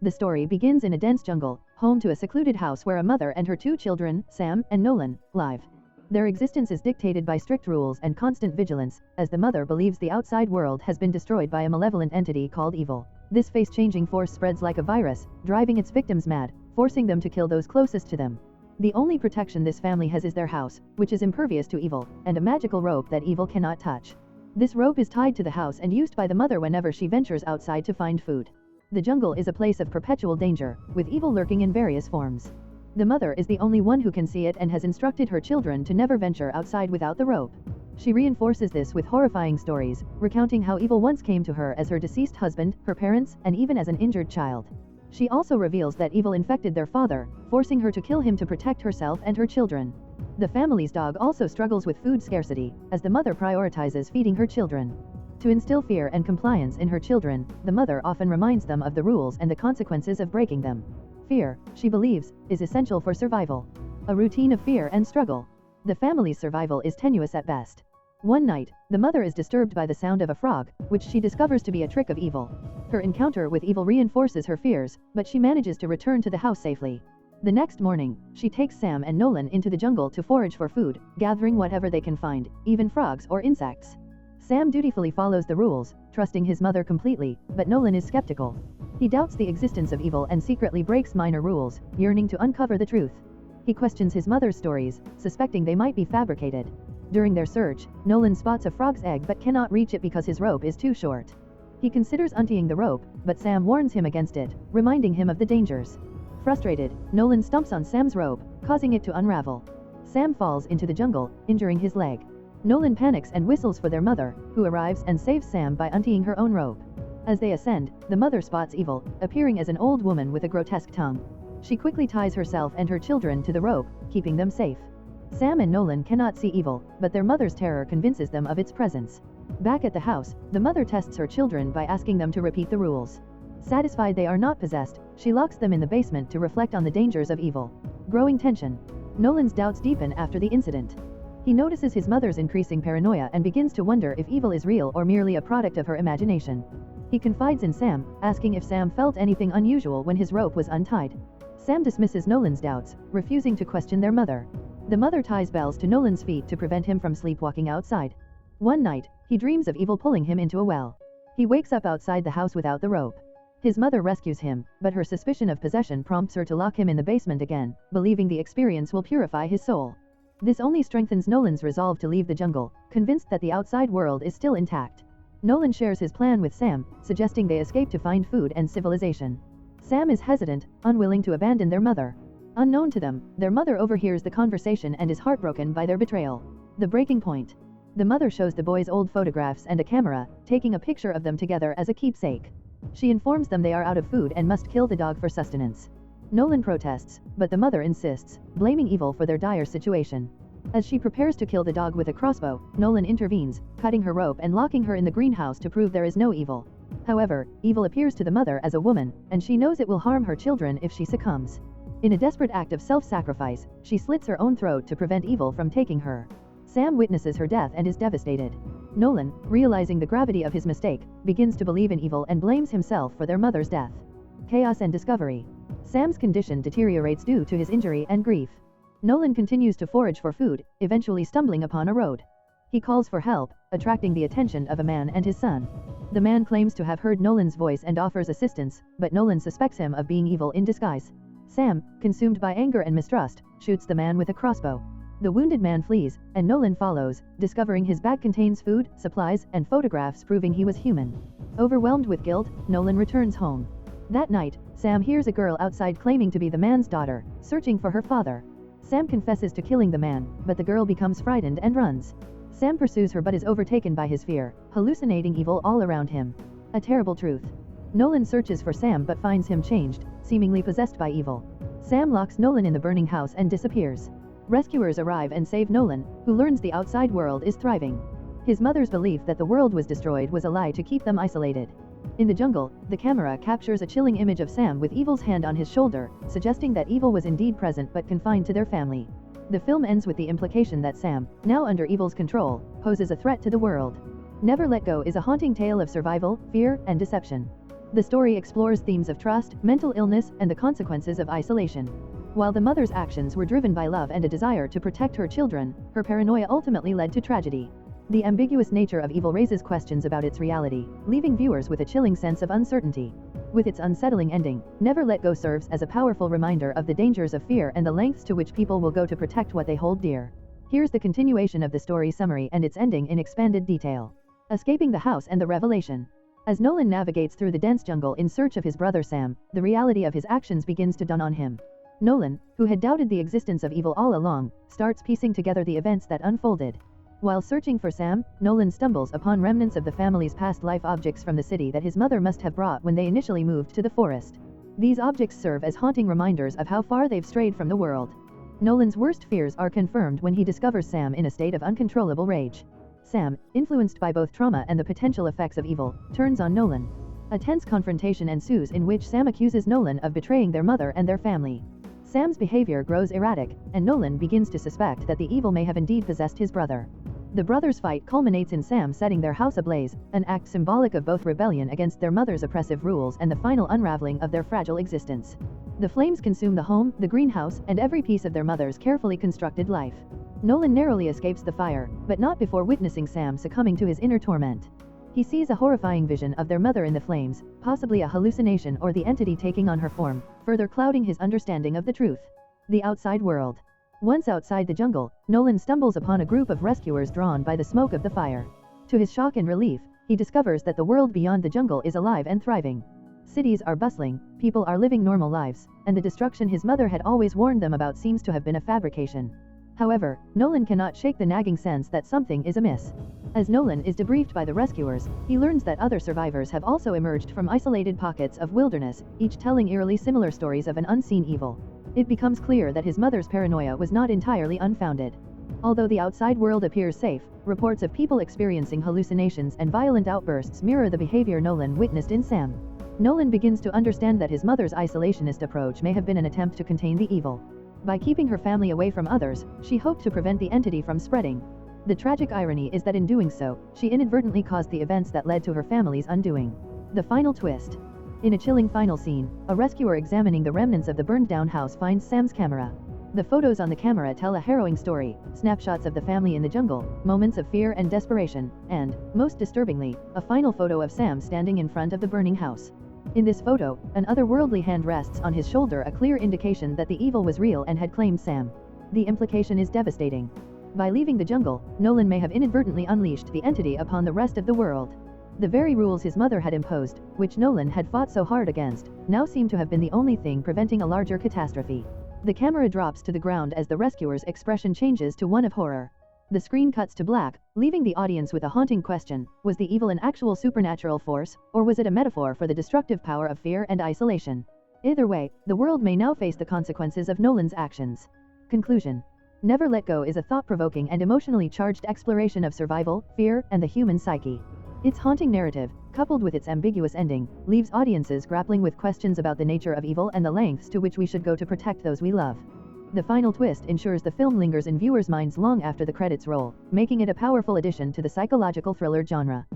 The story begins in a dense jungle, home to a secluded house where a mother and her two children, Sam and Nolan, live. Their existence is dictated by strict rules and constant vigilance, as the mother believes the outside world has been destroyed by a malevolent entity called evil. This face-changing force spreads like a virus, driving its victims mad, forcing them to kill those closest to them. The only protection this family has is their house, which is impervious to evil, and a magical rope that evil cannot touch. This rope is tied to the house and used by the mother whenever she ventures outside to find food. The jungle is a place of perpetual danger, with evil lurking in various forms. The mother is the only one who can see it and has instructed her children to never venture outside without the rope. She reinforces this with horrifying stories, recounting how evil once came to her as her deceased husband, her parents, and even as an injured child. She also reveals that evil infected their father, forcing her to kill him to protect herself and her children. The family's dog also struggles with food scarcity, as the mother prioritizes feeding her children. To instill fear and compliance in her children, the mother often reminds them of the rules and the consequences of breaking them. Fear, she believes, is essential for survival. A routine of fear and struggle. The family's survival is tenuous at best. One night, the mother is disturbed by the sound of a frog, which she discovers to be a trick of evil. Her encounter with evil reinforces her fears, but she manages to return to the house safely. The next morning, she takes Sam and Nolan into the jungle to forage for food, gathering whatever they can find, even frogs or insects. Sam dutifully follows the rules, trusting his mother completely, but Nolan is skeptical. He doubts the existence of evil and secretly breaks minor rules, yearning to uncover the truth. He questions his mother's stories, suspecting they might be fabricated. During their search, Nolan spots a frog's egg but cannot reach it because his rope is too short. He considers untying the rope, but Sam warns him against it, reminding him of the dangers. Frustrated, Nolan stomps on Sam's rope, causing it to unravel. Sam falls into the jungle, injuring his leg. Nolan panics and whistles for their mother, who arrives and saves Sam by untying her own rope. As they ascend, the mother spots evil, appearing as an old woman with a grotesque tongue. She quickly ties herself and her children to the rope, keeping them safe. Sam and Nolan cannot see evil, but their mother's terror convinces them of its presence. Back at the house, the mother tests her children by asking them to repeat the rules. Satisfied they are not possessed, she locks them in the basement to reflect on the dangers of evil. Growing tension. Nolan's doubts deepen after the incident. He notices his mother's increasing paranoia and begins to wonder if evil is real or merely a product of her imagination. He confides in Sam, asking if Sam felt anything unusual when his rope was untied. Sam dismisses Nolan's doubts, refusing to question their mother. The mother ties bells to Nolan's feet to prevent him from sleepwalking outside. One night, he dreams of evil pulling him into a well. He wakes up outside the house without the rope. His mother rescues him, but her suspicion of possession prompts her to lock him in the basement again, believing the experience will purify his soul. This only strengthens Nolan's resolve to leave the jungle, convinced that the outside world is still intact. Nolan shares his plan with Sam, suggesting they escape to find food and civilization. Sam is hesitant, unwilling to abandon their mother. Unknown to them, their mother overhears the conversation and is heartbroken by their betrayal. The breaking point. The mother shows the boys old photographs and a camera, taking a picture of them together as a keepsake. She informs them they are out of food and must kill the dog for sustenance. Nolan protests, but the mother insists, blaming evil for their dire situation. As she prepares to kill the dog with a crossbow, Nolan intervenes, cutting her rope and locking her in the greenhouse to prove there is no evil. However, evil appears to the mother as a woman, and she knows it will harm her children if she succumbs. In a desperate act of self-sacrifice, she slits her own throat to prevent evil from taking her. Sam witnesses her death and is devastated. Nolan, realizing the gravity of his mistake, begins to believe in evil and blames himself for their mother's death. Chaos and discovery. Sam's condition deteriorates due to his injury and grief. Nolan continues to forage for food, eventually stumbling upon a road. He calls for help, attracting the attention of a man and his son. The man claims to have heard Nolan's voice and offers assistance, but Nolan suspects him of being evil in disguise. Sam, consumed by anger and mistrust, shoots the man with a crossbow. The wounded man flees, and Nolan follows, discovering his bag contains food, supplies, and photographs proving he was human. Overwhelmed with guilt, Nolan returns home. That night, Sam hears a girl outside claiming to be the man's daughter, searching for her father. Sam confesses to killing the man, but the girl becomes frightened and runs. Sam pursues her but is overtaken by his fear, hallucinating evil all around him. A terrible truth. Nolan searches for Sam but finds him changed, seemingly possessed by evil. Sam locks Nolan in the burning house and disappears. Rescuers arrive and save Nolan, who learns the outside world is thriving. His mother's belief that the world was destroyed was a lie to keep them isolated. In the jungle, the camera captures a chilling image of Sam with evil's hand on his shoulder, suggesting that evil was indeed present but confined to their family. The film ends with the implication that Sam, now under evil's control, poses a threat to the world. Never Let Go is a haunting tale of survival, fear, and deception. The story explores themes of trust, mental illness, and the consequences of isolation. While the mother's actions were driven by love and a desire to protect her children, her paranoia ultimately led to tragedy. The ambiguous nature of evil raises questions about its reality, leaving viewers with a chilling sense of uncertainty. With its unsettling ending, Never Let Go serves as a powerful reminder of the dangers of fear and the lengths to which people will go to protect what they hold dear. Here's the continuation of the story summary and its ending in expanded detail. Escaping the house and the revelation. As Nolan navigates through the dense jungle in search of his brother Sam, the reality of his actions begins to dawn on him. Nolan, who had doubted the existence of evil all along, starts piecing together the events that unfolded. While searching for Sam, Nolan stumbles upon remnants of the family's past life objects from the city that his mother must have brought when they initially moved to the forest. These objects serve as haunting reminders of how far they've strayed from the world. Nolan's worst fears are confirmed when he discovers Sam in a state of uncontrollable rage. Sam, influenced by both trauma and the potential effects of evil, turns on Nolan. A tense confrontation ensues in which Sam accuses Nolan of betraying their mother and their family. Sam's behavior grows erratic, and Nolan begins to suspect that the evil may have indeed possessed his brother. The brothers' fight culminates in Sam setting their house ablaze, an act symbolic of both rebellion against their mother's oppressive rules and the final unraveling of their fragile existence. The flames consume the home, the greenhouse, and every piece of their mother's carefully constructed life. Nolan narrowly escapes the fire, but not before witnessing Sam succumbing to his inner torment. He sees a horrifying vision of their mother in the flames, possibly a hallucination or the entity taking on her form, further clouding his understanding of the truth. The outside world. Once outside the jungle, Nolan stumbles upon a group of rescuers drawn by the smoke of the fire. To his shock and relief, he discovers that the world beyond the jungle is alive and thriving. Cities are bustling, people are living normal lives, and the destruction his mother had always warned them about seems to have been a fabrication. However, Nolan cannot shake the nagging sense that something is amiss. As Nolan is debriefed by the rescuers, he learns that other survivors have also emerged from isolated pockets of wilderness, each telling eerily similar stories of an unseen evil. It becomes clear that his mother's paranoia was not entirely unfounded. Although the outside world appears safe, reports of people experiencing hallucinations and violent outbursts mirror the behavior Nolan witnessed in Sam. Nolan begins to understand that his mother's isolationist approach may have been an attempt to contain the evil. By keeping her family away from others, she hoped to prevent the entity from spreading. The tragic irony is that in doing so, she inadvertently caused the events that led to her family's undoing. The final twist. In a chilling final scene, a rescuer examining the remnants of the burned-down house finds Sam's camera. The photos on the camera tell a harrowing story, snapshots of the family in the jungle, moments of fear and desperation, and, most disturbingly, a final photo of Sam standing in front of the burning house. In this photo, an otherworldly hand rests on his shoulder, a clear indication that the evil was real and had claimed Sam. The implication is devastating. By leaving the jungle, Nolan may have inadvertently unleashed the entity upon the rest of the world. The very rules his mother had imposed, which Nolan had fought so hard against, now seem to have been the only thing preventing a larger catastrophe. The camera drops to the ground as the rescuer's expression changes to one of horror. The screen cuts to black, leaving the audience with a haunting question: was the evil an actual supernatural force, or was it a metaphor for the destructive power of fear and isolation? Either way, the world may now face the consequences of Nolan's actions. Conclusion. Never Let Go is a thought-provoking and emotionally charged exploration of survival, fear, and the human psyche. Its haunting narrative, coupled with its ambiguous ending, leaves audiences grappling with questions about the nature of evil and the lengths to which we should go to protect those we love. The final twist ensures the film lingers in viewers' minds long after the credits roll, making it a powerful addition to the psychological thriller genre.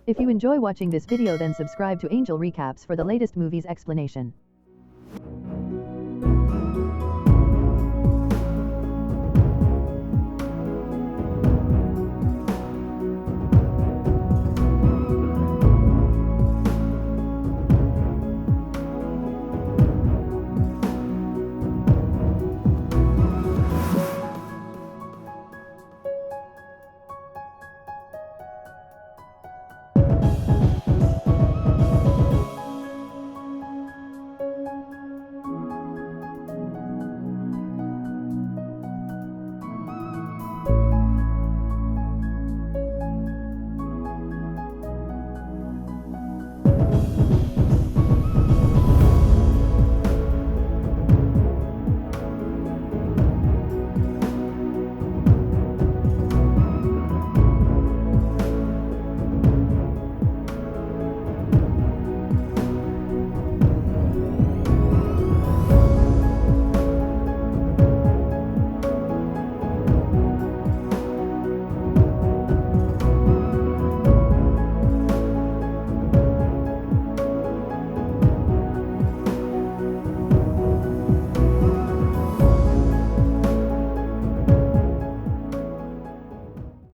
If you enjoy watching this video, then subscribe to Angel Recaps for the latest movies explanation.